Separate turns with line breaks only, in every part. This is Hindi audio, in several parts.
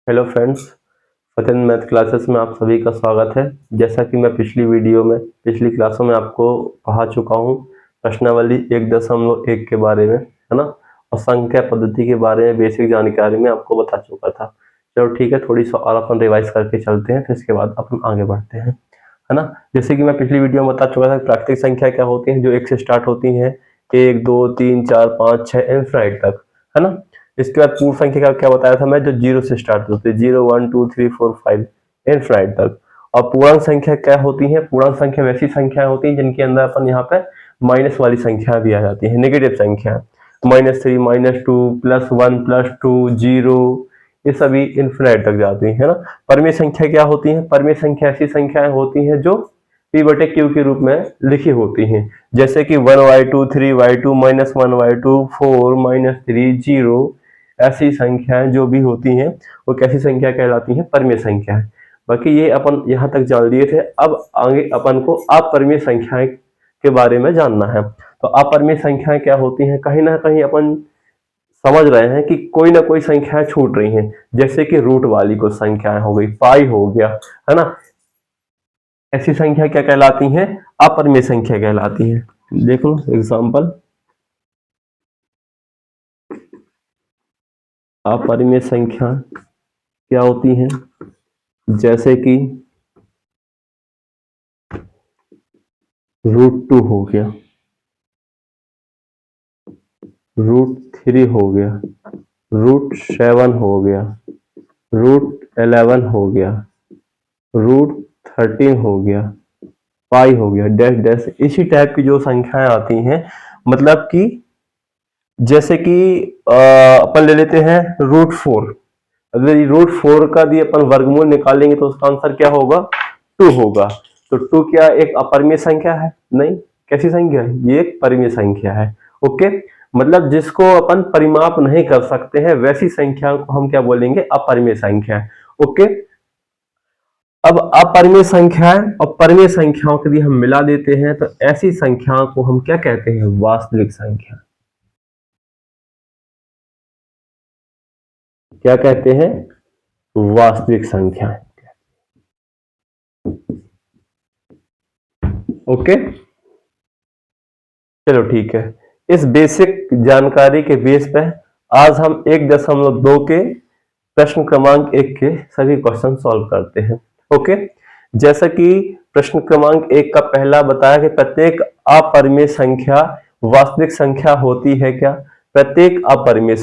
हेलो फ्रेंड्स, फतेह मैथ क्लासेस में आप सभी का स्वागत है। जैसा कि मैं पिछली क्लासों में आपको पढ़ा चुका हूँ प्रश्नावली 1.1 के बारे में, है ना, और संख्या पद्धति के बारे में बेसिक जानकारी में आपको बता चुका था। चलो ठीक है, थोड़ी सी और अपन रिवाइज करके चलते हैं, फिर इसके बाद अपन आगे बढ़ते हैं, है ना। जैसे कि मैं पिछली वीडियो में बता चुका था प्राकृतिक संख्या क्या होती है, जो 1 से स्टार्ट होती है, 1 2 3 4 5 6 इनफाइनाइट तक, है ना। इसके बाद पूर्ण संख्या का क्या बताया था मैं, जो 0 से स्टार्ट होती है, 0 1 2 3 4 5 इनफाइनाइट तक। और पूर्णांक संख्या क्या होती है, पूर्णांक संख्या वैसी संख्याएं होती हैं जिनके अंदर अपन यहाँ पे माइनस वाली संख्या भी आ जाती है, नेगेटिव संख्या, -3 -2 +1 +2 0, ये सभी इनफिनाइट तक जाती है ना। परमेय संख्या क्या होती है, परमेय संख्या ऐसी संख्याएं होती हैं जो p/q के रूप में लिखी होती हैं, जैसे कि 1/2 3/2 -1/2 4 -3 0, ऐसी संख्याएं जो भी होती हैं वो कैसी संख्या कहलाती हैं, परमेय संख्या है। बाकी ये अपन यहाँ तक जान लिए थे। अब आगे अपन को अपरिमेय संख्याएं के बारे में जानना है। तो अपरिमेय संख्याएं क्या होती हैं, कहीं ना कहीं अपन समझ रहे हैं कि कोई ना कोई संख्याएं छूट रही हैं, जैसे कि रूट वाली कुछ संख्याएं हो गई, पाई हो गया, है ना। ऐसी संख्या क्या कहलाती हैं, अपरिमेय संख्या कहलाती है। देख लो एग्जांपल, अपरिमेय संख्या क्या होती हैं, जैसे कि √2 हो गया, √3 हो गया, √7 हो गया, √11 हो गया, √13 हो गया, पाई हो गया, डैश डैश। इसी टाइप की जो संख्याएं आती हैं, मतलब कि जैसे कि अपन ले लेते हैं √4। अगर ये √4 का भी अपन वर्गमूल निकालेंगे तो उसका आंसर क्या होगा, 2 होगा। तो 2 क्या एक अपरिमेय संख्या है? नहीं। कैसी संख्या है ये? एक परिमेय संख्या है। ओके, मतलब जिसको अपन परिमाप नहीं कर सकते हैं वैसी संख्या को हम क्या बोलेंगे, अपरिमेय संख्या। ओके, अब अपरिमेय संख्याएं और परिमेय संख्याओं के लिए हम मिला देते हैं, तो ऐसी संख्याओं को हम क्या कहते हैं, वास्तविक संख्या। क्या कहते हैं, वास्तविक संख्या। ओके, चलो ठीक है। इस बेसिक जानकारी के बेस पे आज हम 1.2 के प्रश्न क्रमांक 1 के सभी क्वेश्चन सॉल्व करते हैं। ओके, जैसा कि प्रश्न क्रमांक 1 का पहला बताया कि प्रत्येक अपरिमेय संख्या वास्तविक संख्या होती है क्या? प्रत्येक अपरिमेय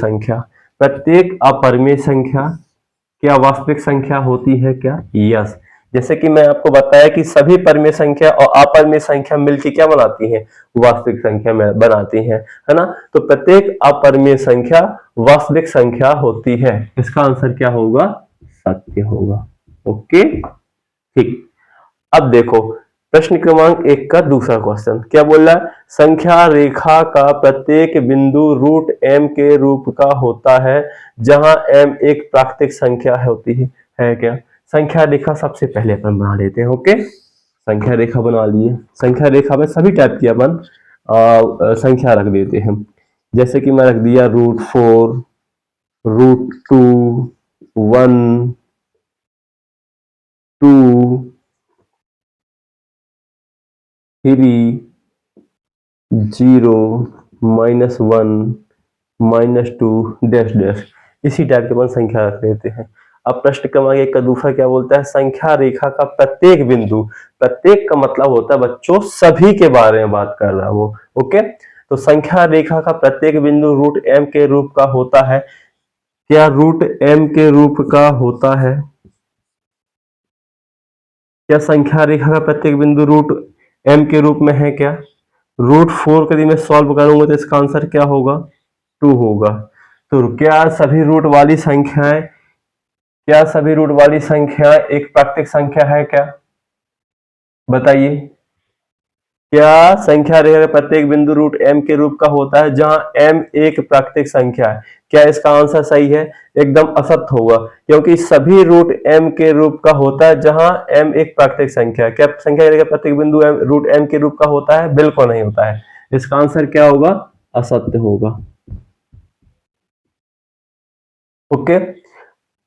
संख्या क्या वास्तविक संख्या होती है क्या? यस। जैसे कि मैं आपको बताया कि सभी परिमेय संख्या और अपरिमेय संख्या मिलकर क्या बनाती हैं, वास्तविक संख्या में बनाती हैं, है ना। तो प्रत्येक अपरिमेय संख्या वास्तविक संख्या होती है। इसका आंसर क्या होगा, सत्य होगा। ओके, ठीक। अब देखो प्रश्न क्रमांक 1 का दूसरा क्वेश्चन क्या बोल रहा है, संख्या रेखा का प्रत्येक बिंदु √m के रूप का होता है जहां m एक प्राकृतिक संख्या होती है क्या? संख्या रेखा सबसे पहले अपन बना लेते हैं। ओके, संख्या रेखा बना लिए। संख्या रेखा में सभी टाइप की अपन संख्या रख देते हैं, जैसे कि मैं रख दिया √4, √2, 1 2 3 0 -1 -2 डैश डैश। इसी टाइप के अपन संख्या रख लेते हैं। अब प्रश्न क्रमांक 1 का दूसरा क्या बोलता है, संख्या रेखा का प्रत्येक बिंदु, प्रत्येक का मतलब होता है बच्चों सभी के बारे में बात कर रहा है वो। ओके, तो संख्या रेखा का प्रत्येक बिंदु √m के रूप का होता है क्या? √m के रूप का होता है क्या? संख्या रेखा का प्रत्येक बिंदु √m के रूप में है क्या? √4 को यदि मैं सॉल्व करूंगा तो इसका आंसर क्या होगा, 2 होगा। तो क्या सभी रूट वाली संख्याएं एक प्राकृतिक संख्या है क्या? बताइए, क्या संख्या रेखा का प्रत्येक बिंदु √m के रूप का होता है जहां m एक प्राकृतिक संख्या है? क्या इसका आंसर सही है? एकदम असत्य होगा, क्योंकि सभी √m के रूप का होता है जहां m एक प्राकृतिक संख्या है। क्या संख्या रेखा का प्रत्येक बिंदु √m के रूप का होता है? बिल्कुल नहीं होता है। इसका आंसर क्या होगा, असत्य होगा। ओके,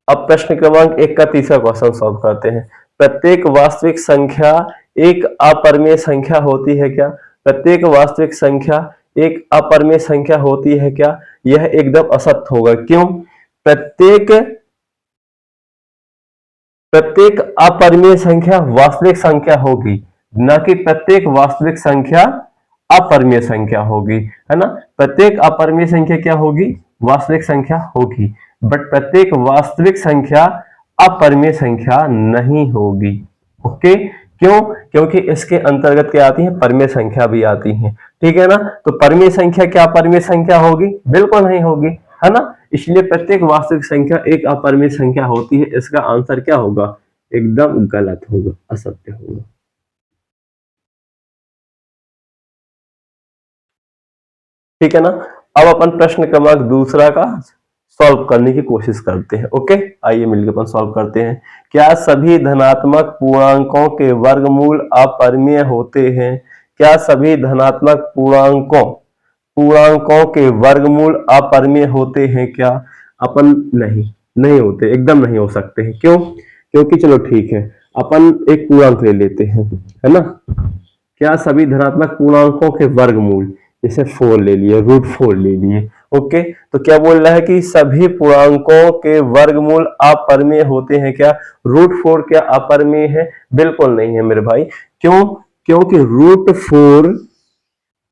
अब प्रश्न क्रमांक 1 का तीसरा क्वेश्चन सॉल्व करते हैं। प्रत्येक वास्तविक संख्या एक अपरिमेय संख्या होती है क्या? प्रत्येक वास्तविक संख्या एक अपरिमेय संख्या होती है क्या? यह एकदम असत्य होगा। क्यों? प्रत्येक प्रत्येक अपरिमेय संख्या वास्तविक संख्या होगी, न कि प्रत्येक वास्तविक संख्या अपरिमेय संख्या होगी, है ना। प्रत्येक अपरिमेय संख्या क्या होगी? वास्तविक संख्या होगी, बट प्रत्येक वास्तविक संख्या अपरिमेय संख्या नहीं होगी। ओके, क्यों? क्योंकि इसके अंतर्गत क्या आती है? परिमेय संख्या भी आती है, ठीक है ना। तो परिमेय संख्या क्या अपरिमेय संख्या होगी? बिल्कुल नहीं होगी, है ना। इसलिए प्रत्येक वास्तविक संख्या एक अपरिमेय संख्या होती है। इसका आंसर क्या होगा? एकदम गलत होगा, असत्य होगा। ठीक है ना। अब अपन प्रश्न क्रमांक दूसरा का सॉल्व करने की कोशिश करते हैं। ओके, आइए मिलकर अपन सॉल्व करते हैं। क्या सभी धनात्मक पूर्णांकों के वर्गमूल अपरिमेय होते हैं? क्या सभी धनात्मक पूर्णांकों के वर्गमूल अपरिमेय होते हैं क्या? अपन नहीं होते, एकदम नहीं हो सकते हैं। क्यों? क्योंकि चलो ठीक है, अपन एक पूर्णांक ले लेते हैं, है ना। क्या सभी धनात्मक पूर्णांकों के वर्गमूल, जैसे 4 ले लिए, √4 ले लिए। ओके, तो क्या बोल रहा है कि सभी पूर्णांकों के वर्गमूल अपरिमेय होते हैं क्या? √4 क्या अपरिमेय है? बिल्कुल नहीं है मेरे भाई। क्यों? क्योंकि √4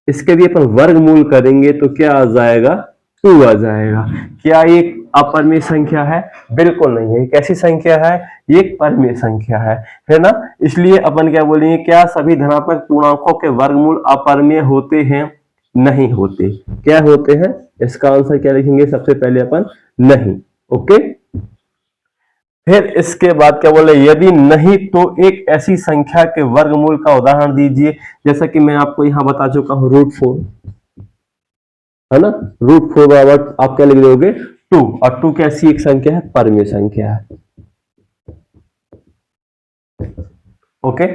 इसके भी अपन वर्गमूल करेंगे तो क्या आ जाएगा? 2 आ जाएगा। क्या ये अपरिमेय संख्या है? बिल्कुल नहीं है। कैसी संख्या है? ये एक परिमेय संख्या है ना। इसलिए अपन क्या बोलेंगे? क्या सभी धनात्मक पूर्णांकों के वर्गमूल अपरिमेय होते हैं? नहीं होते। क्या होते हैं? इसका आंसर क्या लिखेंगे? सबसे पहले अपन नहीं। ओके, फिर इसके बाद क्या बोले? यदि नहीं तो एक ऐसी संख्या के वर्गमूल का उदाहरण दीजिए। जैसा कि मैं आपको यहां बता चुका हूं, √4, है ना। √4 बराबर आप क्या लिख दोगे? 2। और 2 कैसी एक संख्या है? परिमेय संख्या है। ओके,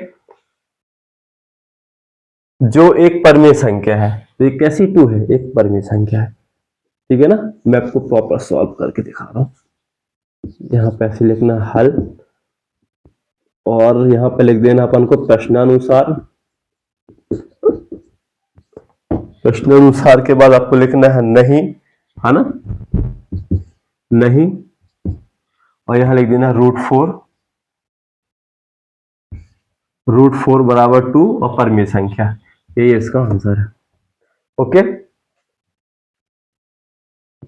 जो एक परिमेय संख्या है, तो ये कैसी 2 है? एक परिमेय संख्या है, ठीक है ना। मैं आपको प्रॉपर सॉल्व करके दिखा रहा हूं। यहां पे ऐसे लिखना हल, और यहां पे लिख देना अपन को प्रश्नानुसार। प्रश्नानुसार के बाद आपको लिखना है नहीं, है ना, नहीं, और यहां लिख देना √4, √4 बराबर 2 और परिमेय संख्या। यही इसका आंसर है। ओके,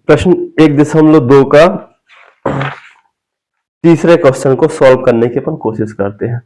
प्रश्न 1.2 का तीसरे क्वेश्चन को सॉल्व करने की अपन कोशिश करते हैं।